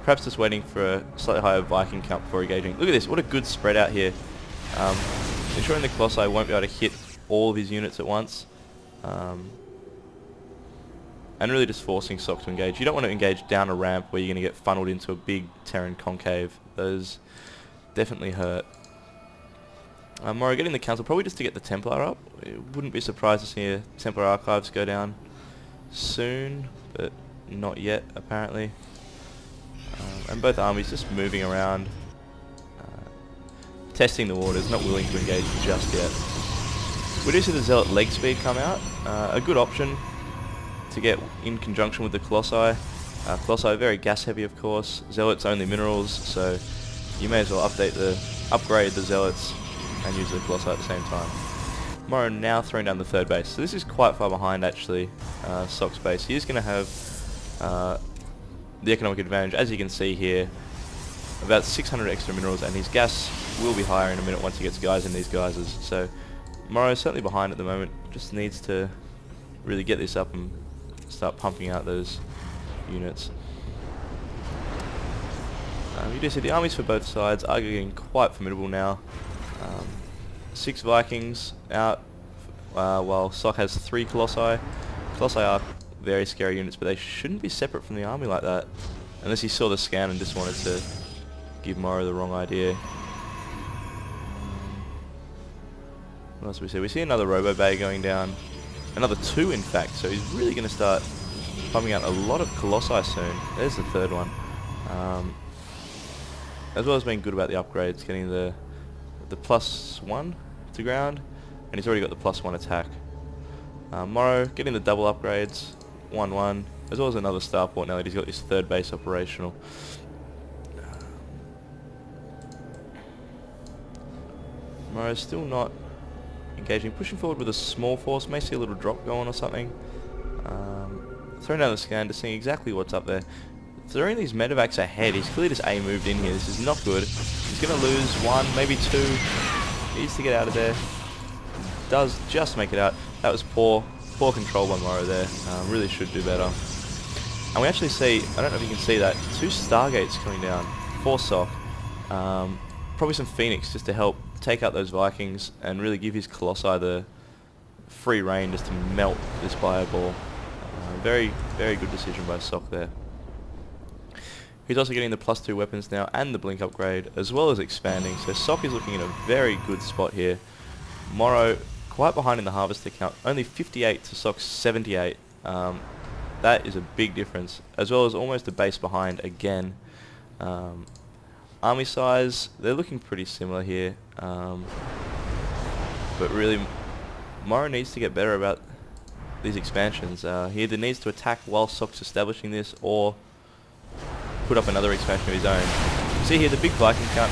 perhaps just waiting for a slightly higher Viking count before engaging. Look at this, what a good spread out here. Ensuring the Colossi won't be able to hit all of his units at once. And really just forcing Socke to engage. You don't want to engage down a ramp where you're going to get funneled into a big Terran concave. Those definitely hurt. MorroW getting the council probably just to get the Templar up. Wouldn't be surprised to see a Templar archives go down soon, but not yet apparently. And both armies just moving around, testing the waters, not willing to engage just yet. We do see the Zealot leg speed come out, a good option to get in conjunction with the Colossi. Colossi very gas heavy of course, Zealots only minerals, so you may as well upgrade the Zealots and use the Colossi at the same time. MorroW now throwing down the third base, so this is quite far behind actually Socke's base. He is going to have the economic advantage, as you can see here, about 600 extra minerals, and his gas will be higher in a minute once he gets guys in these geysers. So MorroW is certainly behind at the moment, just needs to really get this up and start pumping out those units. You do see the armies for both sides are getting quite formidable now. 6 Vikings out, while Socke has 3 Colossi. Colossi are very scary units, but they shouldn't be separate from the army like that. Unless he saw the scan and just wanted to give MorroW the wrong idea. What else do we see? We see another Robo Bay going down. Another 2 in fact, so he's really going to start pumping out a lot of Colossi soon. There's the third one. As well as being good about the upgrades, getting the +1 to ground, and he's already got the +1 attack. MorroW getting the double upgrades, 1-1, as well as another starport now that he's got his third base operational. MorroW's still not engaging, pushing forward with a small force, may see a little drop going or something. Throwing down the scan to see exactly what's up there. Throwing these medevacs ahead, he's clearly just A-moved in here, this is not good. He's going to lose 1, maybe 2, needs to get out of there. Does just make it out. That was poor control by MorroW there, really should do better. And we actually see, I don't know if you can see that, 2 Stargates coming down for Socke. Probably some Phoenix just to help take out those Vikings and really give his Colossi the free reign just to melt this Bioball. Very, very good decision by Socke there. He's also getting the +2 weapons now and the blink upgrade, as well as expanding, so Socke is looking in a very good spot here. MorroW quite behind in the harvester count, only 58 to Socke's 78. That is a big difference, as well as almost a base behind again. Army size, they're looking pretty similar here, but really MorroW needs to get better about these expansions. He either needs to attack while Socke's establishing this, or put up another expansion of his own. You see here the big Viking count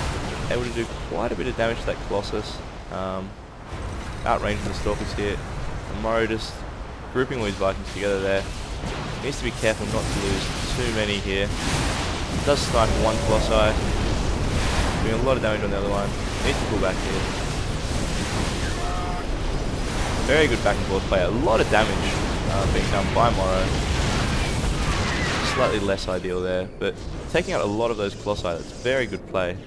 able to do quite a bit of damage to that Colossus. Outranging the Stalkers here. And MorroW just grouping all his Vikings together there. Needs to be careful not to lose too many here. Does snipe 1 Colossi. Doing a lot of damage on the other one. Needs to pull back here. Very good back and forth play. A lot of damage being done by MorroW. Slightly less ideal there, but taking out a lot of those Colossi, that's very good play.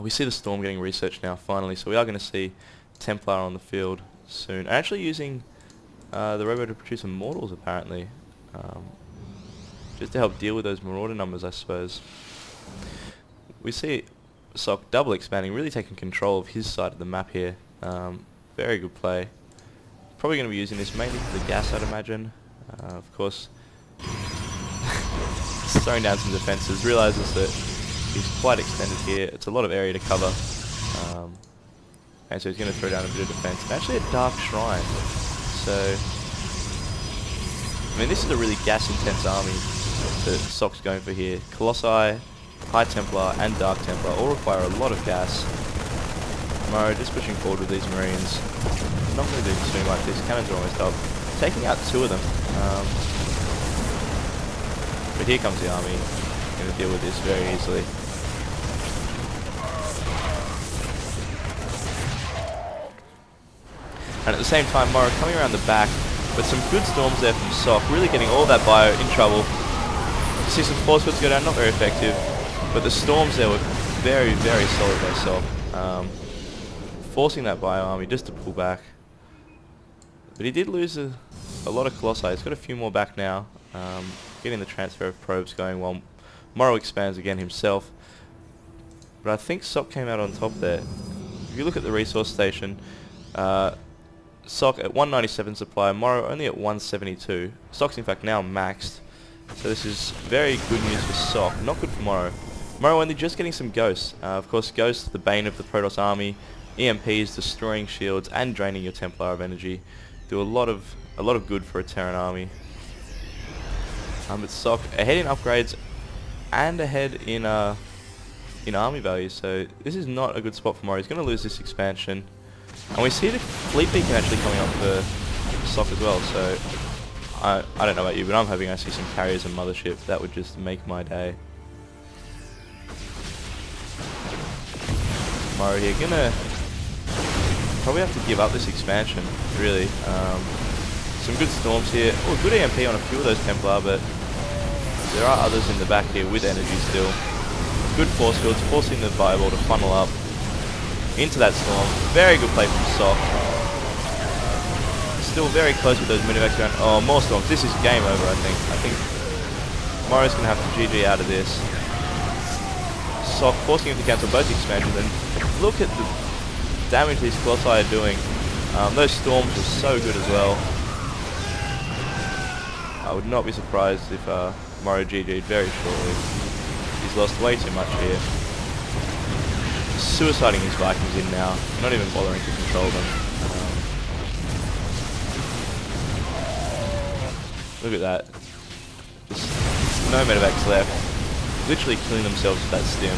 We see the Storm getting researched now finally, so we are going to see Templar on the field soon. Actually using the Robo to produce some Mortals apparently, just to help deal with those Marauder numbers I suppose. We see Socke double expanding, really taking control of his side of the map here. Very good play. Probably going to be using this mainly for the gas I'd imagine. Of course, throwing down some defences, realises that he's quite extended here, it's a lot of area to cover, and so he's going to throw down a bit of defence, and actually a Dark Shrine. So, I mean, this is a really gas intense army that Socke's going for here. Colossi, High Templar and Dark Templar all require a lot of gas. MorroW just pushing forward with these Marines, not going to do too much, these cannons are almost up. Taking out 2 of them, but here comes the army, going to deal with this very easily. And at the same time MorroW coming around the back, but some good storms there from Socke, really getting all that bio in trouble. See some force fields go down, not very effective, but the storms there were very, very solid by Socke. Forcing that bio army just to pull back. But he did lose a lot of Colossi. He's got a few more back now. Getting the transfer of probes going while MorroW expands again himself. But I think Socke came out on top there. If you look at the resource station, Socke at 197 supply, MorroW only at 172. Socke's in fact now maxed. So this is very good news for Socke, not good for MorroW. MorroW only just getting some ghosts. Of course, ghosts, the bane of the Protoss army, EMPs, destroying shields, and draining your Templar of energy. Do a lot of good for a Terran army. But Socke ahead in upgrades and ahead in army value. So this is not a good spot for MorroW. He's going to lose this expansion, and we see the fleet beacon actually coming up for Socke as well. So I don't know about you, but I'm hoping I see some carriers and mothership. That would just make my day. MorroW here gonna probably have to give up this expansion, really. Some good storms here. Oh, good EMP on a few of those Templar, but there are others in the back here with energy still. Good force fields, forcing the fireball to funnel up into that storm. Very good play from Socke. Still very close with those minivacs around. Oh, more storms. This is game over, I think. I think MorroW's going to have to GG out of this. Socke forcing him to cancel both expansions, and look at the damage these Colossi are doing. Those storms were so good as well. I would not be surprised if MorroW GG'd very shortly. He's lost way too much here. Suiciding his Vikings in now, not even bothering to control them. Look at that. Just no medevacs left. Literally killing themselves with that stim.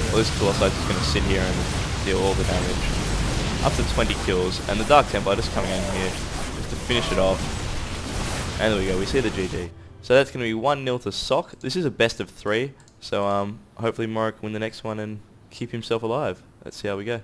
Well, this Colossi is just going to sit here and deal all the damage. Up to 20 kills, and the Dark Templar just coming in here just to finish it off. And there we go, we see the GG. So that's going to be 1-0 to Socke. This is a best of 3, so hopefully MorroW can win the next one and keep himself alive. Let's see how we go.